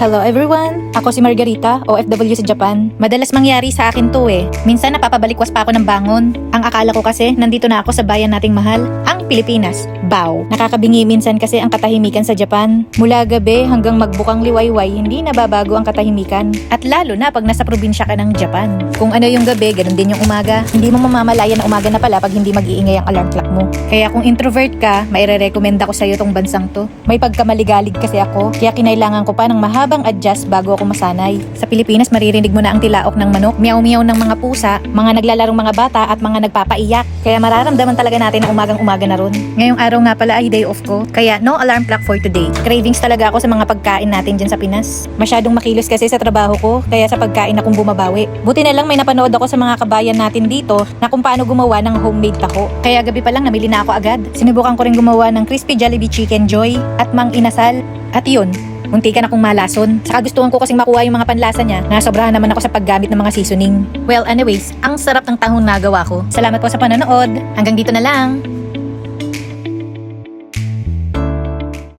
Hello everyone! Ako si Margarita, OFW sa Japan. Madalas mangyari sa akin to eh. Minsan napapabalikwas pa ako ng bangon. Ang akala ko kasi nandito na ako sa bayan nating mahal, ang Pilipinas. Bow! Nakakabingi minsan kasi ang katahimikan sa Japan. Mula gabi hanggang magbukang liwayway, hindi nababago ang katahimikan. At lalo na pag nasa probinsya ka ng Japan. Kung ano yung gabi, ganun din yung umaga. Hindi mo mamamalaya na umaga na pala pag hindi mag-iingay ang alarm clock mo. Kaya kung introvert ka, maire-recommend ako sa'yo tong bansang to. May pagkamaligalig kasi ako, kaya kinailangan ko pa ng mahabang adjust bago ako masanay. Sa Pilipinas, maririnig mo na ang tilaok ng manok, meow-meow ng mga pusa, mga naglalarong mga bata at mga nagpapaiyak. Kaya mararamdaman talaga natin na umagang-umaga na ron. Ngayong araw nga pala ay day off ko, kaya no alarm clock for today. Cravings talaga ako sa mga pagkain natin dyan sa Pinas. Masyadong makilos kasi sa trabaho ko, kaya sa pagkain akong bumabawi. Buti na lang may napanood ako sa mga kabayan natin dito na kung paano gumawa ng homemade taho. Kaya gabi pa lang namili na ako agad. Sinubukan ko rin gumawa ng crispy Jollibee Chicken Joy at Mang Inasal. At yun, muntikan akong malason. Saka gustuhan ko kasing makuha yung mga panlasa niya na sobrahan naman ako sa paggamit ng mga seasoning. Well, anyways, ang sarap ng tahong nagawa ko. Salamat po sa panonood. Hanggang dito na lang.